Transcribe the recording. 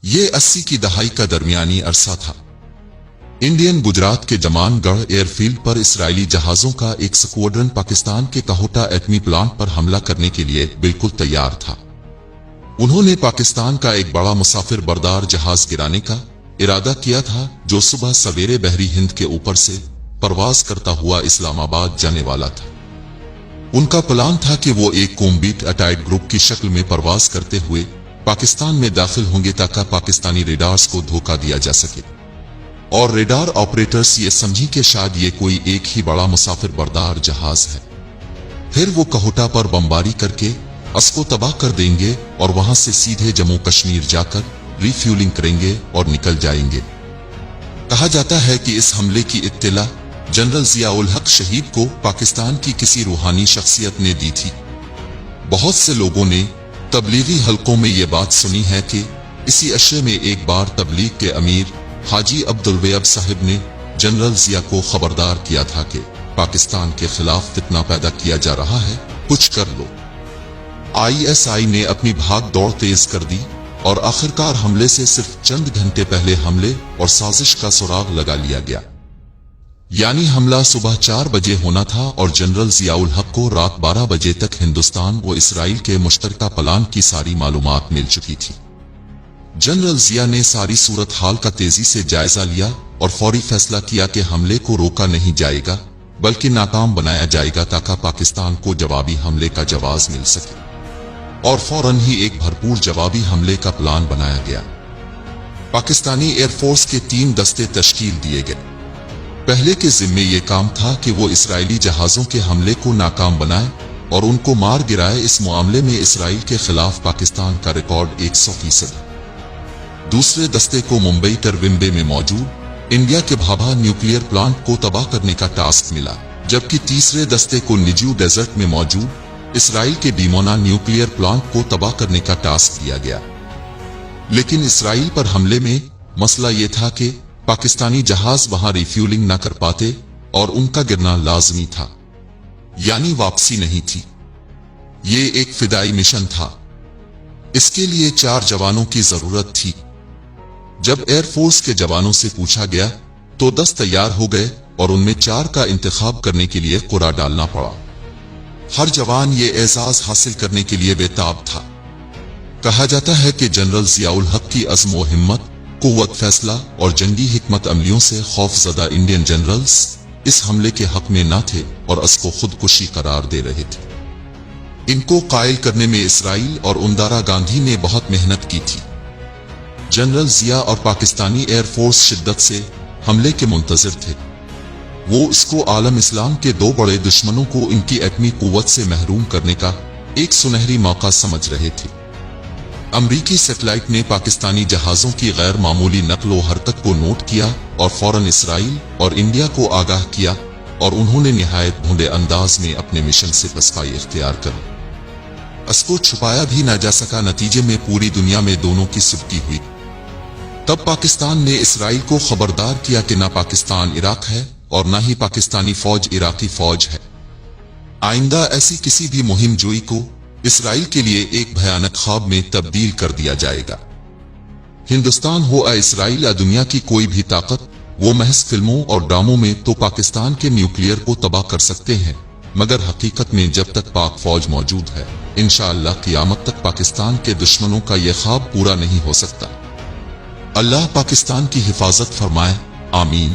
یہ 80 کی دہائی کا درمیانی عرصہ تھا۔ انڈین گجرات کے جمان گڑھ ایئرفیلڈ پر اسرائیلی جہازوں کا ایک سکواڈرن پاکستان کے کہوٹہ ایٹمی پلانٹ پر حملہ کرنے کے لیے بالکل تیار تھا۔ انہوں نے پاکستان کا ایک بڑا مسافر بردار جہاز گرانے کا ارادہ کیا تھا جو صبح سویرے بحری ہند کے اوپر سے پرواز کرتا ہوا اسلام آباد جانے والا تھا۔ ان کا پلان تھا کہ وہ ایک کومبیٹ اٹائڈ گروپ کی شکل میں پرواز کرتے ہوئے پاکستان میں داخل ہوں گے تاکہ پاکستانی ریڈارز کو دھوکہ دیا جا سکے، اور ریڈار آپریٹرز یہ سمجھی کہ شاید یہ کوئی ایک ہی بڑا مسافر بردار جہاز ہے۔ پھر وہ کہوٹہ پر بمباری کر کے اس کو تباہ کر دیں گے اور وہاں سے سیدھے جموں کشمیر جا کر ری فیولنگ کریں گے اور نکل جائیں گے۔ کہا جاتا ہے کہ اس حملے کی اطلاع جنرل ضیاء الحق شہید کو پاکستان کی کسی روحانی شخصیت نے دی تھی۔ بہت سے لوگوں نے تبلیغی حلقوں میں یہ بات سنی ہے کہ اسی عشرے میں ایک بار تبلیغ کے امیر حاجی عبدالویب صاحب نے جنرل ضیاء کو خبردار کیا تھا کہ پاکستان کے خلاف فتنہ پیدا کیا جا رہا ہے، کچھ کر لو۔ ISI نے اپنی بھاگ دوڑ تیز کر دی اور آخرکار حملے سے صرف چند گھنٹے پہلے حملے اور سازش کا سراغ لگا لیا گیا۔ یعنی حملہ صبح 4 بجے ہونا تھا اور جنرل ضیاء الحق کو رات 12 بجے تک ہندوستان و اسرائیل کے مشترکہ پلان کی ساری معلومات مل چکی تھی۔ جنرل ضیاء نے ساری صورتحال کا تیزی سے جائزہ لیا اور فوری فیصلہ کیا کہ حملے کو روکا نہیں جائے گا بلکہ ناکام بنایا جائے گا تاکہ پاکستان کو جوابی حملے کا جواز مل سکے، اور فوراً ہی ایک بھرپور جوابی حملے کا پلان بنایا گیا۔ پاکستانی ایئر فورس کے 3 دستے تشکیل دیے گئے۔ پہلے کے ذمے یہ کام تھا کہ وہ اسرائیلی جہازوں کے حملے کو ناکام بنائے اور ان کو مار گرائے۔ اس معاملے میں اسرائیل کے خلاف پاکستان کا ریکارڈ 100% ہے۔ دوسرے دستے کو ممبئی ٹرومبے میں موجود انڈیا کے بھابھا نیوکلیئر پلانٹ کو تباہ کرنے کا ٹاسک ملا، جبکہ تیسرے دستے کو نجو ڈیزرٹ میں موجود اسرائیل کے ڈیمونا نیوکلیئر پلانٹ کو تباہ کرنے کا ٹاسک دیا گیا۔ لیکن اسرائیل پر حملے میں مسئلہ یہ تھا کہ پاکستانی جہاز وہاں ریفیولنگ نہ کر پاتے اور ان کا گرنا لازمی تھا، یعنی واپسی نہیں تھی۔ یہ ایک فدائی مشن تھا، اس کے لیے 4 جوانوں کی ضرورت تھی۔ جب ایئر فورس کے جوانوں سے پوچھا گیا تو 10 تیار ہو گئے اور ان میں 4 کا انتخاب کرنے کے لیے قرعہ ڈالنا پڑا۔ ہر جوان یہ اعزاز حاصل کرنے کے لیے بے تاب تھا۔ کہا جاتا ہے کہ جنرل ضیاء الحق کی عزم و ہمت، قوت فیصلہ اور جنگی حکمت عملیوں سے خوف زدہ انڈین جنرلز اس حملے کے حق میں نہ تھے اور اس کو خودکشی قرار دے رہے تھے۔ ان کو قائل کرنے میں اسرائیل اور اندرا گاندھی نے بہت محنت کی تھی۔ جنرل ضیاء اور پاکستانی ایئر فورس شدت سے حملے کے منتظر تھے۔ وہ اس کو عالم اسلام کے 2 بڑے دشمنوں کو ان کی ایٹمی قوت سے محروم کرنے کا ایک سنہری موقع سمجھ رہے تھے۔ امریکی سیٹلائٹ نے پاکستانی جہازوں کی غیر معمولی نقل و حرکت کو نوٹ کیا اور فوراً اسرائیل اور انڈیا کو آگاہ کیا، اور انہوں نے نہایت بھونڈے انداز میں اپنے مشن سے پسپائی اختیار کر اس کو چھپایا بھی نہ جا سکا۔ نتیجے میں پوری دنیا میں دونوں کی سبکی ہوئی۔ تب پاکستان نے اسرائیل کو خبردار کیا کہ نہ پاکستان عراق ہے اور نہ ہی پاکستانی فوج عراقی فوج ہے۔ آئندہ ایسی کسی بھی مہم جوئی کو اسرائیل کے لیے ایک بھیانک خواب میں تبدیل کر دیا جائے گا۔ ہندوستان ہو یا اسرائیل یا دنیا کی کوئی بھی طاقت، وہ محض فلموں اور ڈراموں میں تو پاکستان کے نیوکلیئر کو تباہ کر سکتے ہیں، مگر حقیقت میں جب تک پاک فوج موجود ہے، انشاءاللہ قیامت تک پاکستان کے دشمنوں کا یہ خواب پورا نہیں ہو سکتا۔ اللہ پاکستان کی حفاظت فرمائے، آمین۔